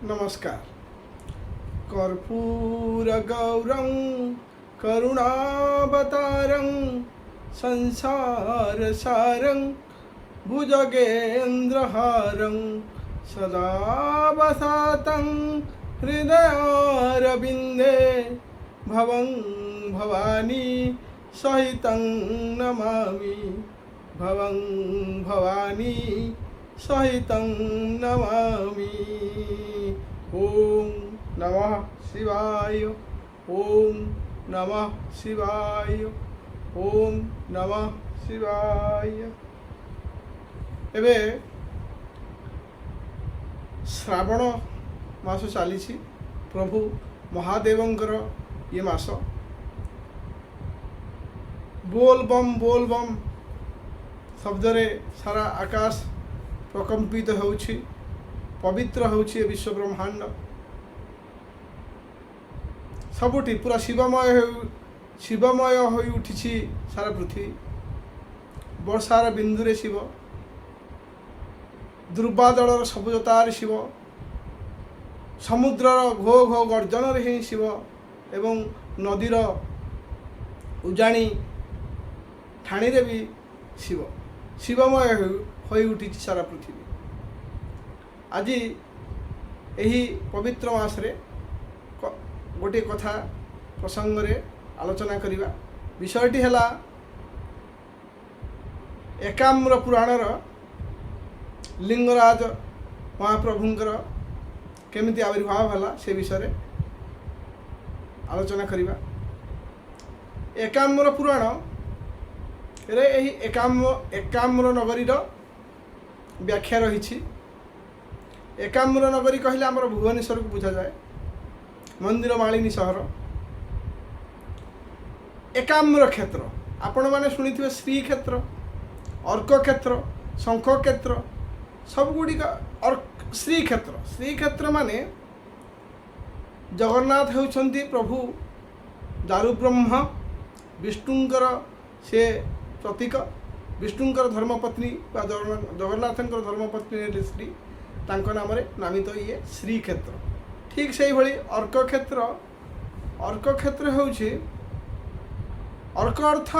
नमस्कार। कर्पूरगौरं करुणावतारं संसारसारं भुजगेन्द्रहारं सदा वसतं हृदयारविन्दे भवं भवानी सहितं नमामि। भवं भवानी सहितं नमामि। ओम नमः शिवाय। ओम नमः शिवाय। ओम नमः शिवाय। एबे श्रावण मास चली प्रभु महादेवंकर ये मास बोल बम शब्दरे सारा आकाश प्रकंपित होउछि, पवित्र होउछि। विश्व ब्रह्मांड सबुठी पूरा शिवमय हो उठी सारा पृथ्वी। वर्षार बिंदुरे शिव, दुर्बादलर सबुजतार शिव, समुद्रर घो घो गर्जन ही शिव एवं नदीर उजाणी ठाणी रे भी शिव, शिवमय हो उठी सारा पृथ्वी। आज यही पवित्र मासरे गोटे कथा प्रसंग रे आलोचना करिबा। विषयटी हैला एकाम्र पुराणर लिंगराज महाप्रभुंकर केमिति आविर्भाव होला से विषय आलोचना करिबा। एकाम्र पुराण रे यही एकाम्र नगरीर व्याख्या रही। एकाम्र नगरी कहले आमर भुवनेश्वर को बुझा जाए, मंदिर मालिनी सहर। एकाम्र क्षेत्र आपण माने शुणिथिबे, श्री क्षेत्र, अर्क क्षेत्र, शंख क्षेत्र सबगुड़िक श्री क्षेत्र। श्री क्षेत्र माने जगन्नाथ होउछंती प्रभु दारुब्रह्म विष्णुंकर से प्रतीक। विष्णुंकर धर्मपत्नी बा जगन्नाथंकर धर्मपत्नी श्री तांको नाम रे नामित ये श्री क्षेत्र। ठीक से भली अर्क क्षेत्र। अर्क क्षेत्र होउछि अर्क अर्थ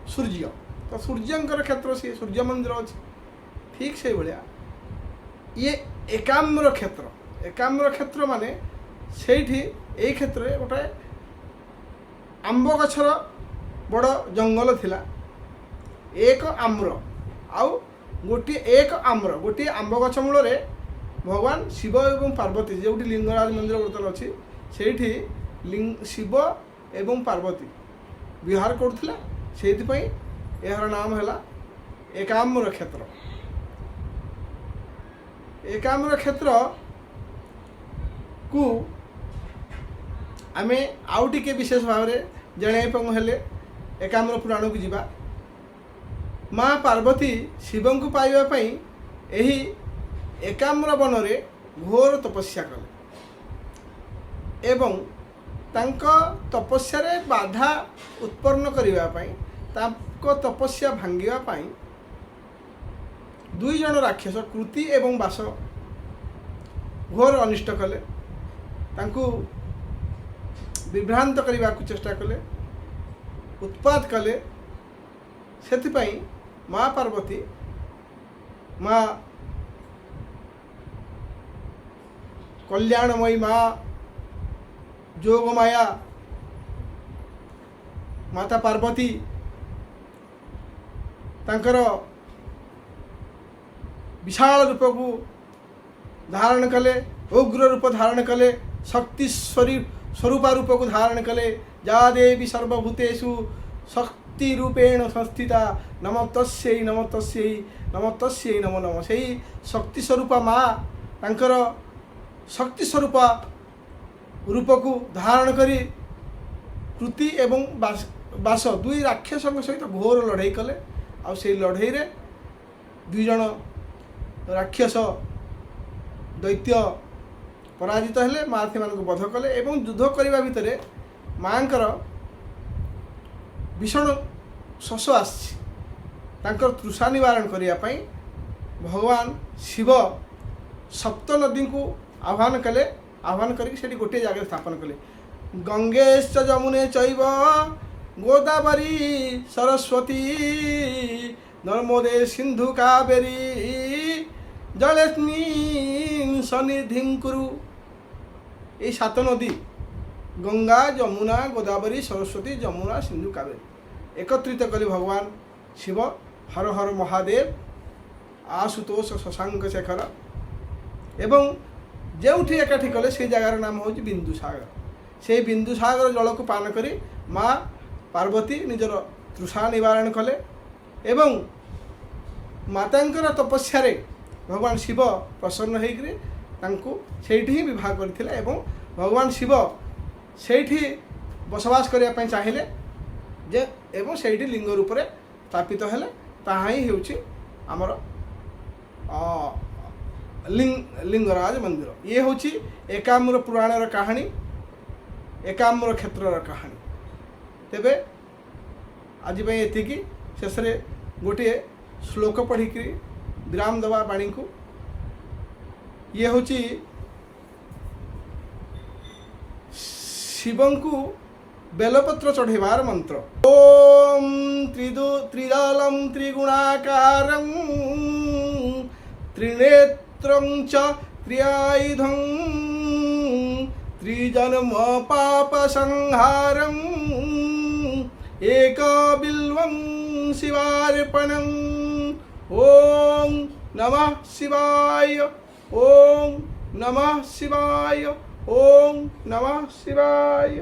सूर्य, तो सूर्यंकर क्षेत्र से सूर्य मंदिर अछि। ठीक से भलिया ये एकाम्र क्षेत्र। एकाम्र क्षेत्र माने सेठी ए क्षेत्र रे गोटे आंब गछर बड़ जंगल थिला। एक आम्र आउ गोटे एक आम्र गोटे आंब गछ मूल रे भगवान शिव एवं पार्वती जो लिंगराज मंदिर बर्तन अच्छी से शिव एवं पार्वती विहार करुला। से यार नाम है एकाम्र क्षेत्र। एकाम्र क्षेत्र को आमे आउ टिके विशेष भाव में जनाइपू हेले एकाम्र पुराण को जीवा। माँ पार्वती शिव को पाइबा पई एही एकाम्र वन रे घोर तपस्या कले एवं तांको तपस्या रे बाधा उत्पन्न करिबा पई, तांको तपस्या भांगिबा पई दुई जन राक्षस कृति एवं बास घोर अनिष्ट कले। तांको विभ्रांत करने को चेष्टा कले, उत्पात कले। सेथिपाई माँ पार्वती माँ कल्याणमयी माँ जोगमाया माता पार्वती तांकर विशाल रूप को धारण कले, उग्र रूप धारण कले, शक्ति स्वरूपा रूप को धारण कले। जा देवी सर्वभूतेषु शक्ति रूपेण संस्थिता नमो तस्यै नमो तस्यै नमो तस्यै नमो नमः। से शक्ति स्वरूपा माँ तांकर शक्ति स्वरूपा रूप को धारण करी कृति एवं बास दुई राक्षस सहित घोर लड़ाई कले। आ से लड़ाई रे दुई जन राक्षस दैत्य पराजित हेले। माँ से बध कले एवं युद्ध करने भितर माँ भीषण शस आसी तृषा निवारण करने भगवान शिव सप्त नदी को आह्वान करके गोटे जगह स्थापन कले गंगेश जमुने चैव गोदावरी सरस्वती नर्मदे सिंधु कावेरी जलेस्मिन् सन्निधिं कुरु। ये 7 नदी गंगा जमुना गोदावरी सरस्वती जमुना सिंधु कावेरी एकत्रित कले भगवान शिव। हर हर महादेव आशुतोष शशांक शेखर एवं जोठी एकाठी कले से जगार नाम हूँ बिंदुसागर। से बिंदुसागर जल को पान करी माँ पार्वती निजर तृषा निवारण कले एवं मातांकर तपस्या भगवान शिव प्रसन्न होकर ही विवाह करथिले एवं भगवान शिव सेठी बसवास करने चाहिए जे एवं सेठी लिंग रूप में स्थापित हेले ताहा ही होउछि आमर लिंगराज मंदिर। ये होउछि एकाम्र पुराणर कहानी एकाम्र क्षेत्रर कहानी। तेबे आज एतिकी शेष गोटे श्लोक पढ़िक विराम दवा बाणी को। ये होउछि शिवं को बेलपत्र चढ़ेबार मंत्र। ओम त्रिदलम त्रिगुणाकारं त्रिनेत्रं च त्रिआयुधं त्रिजन्म पाप संहारं एकबिल्वं शिवार्पणम्। ओम नमः शिवाय ओम नमः शिवाय ओम नमः शिवाय।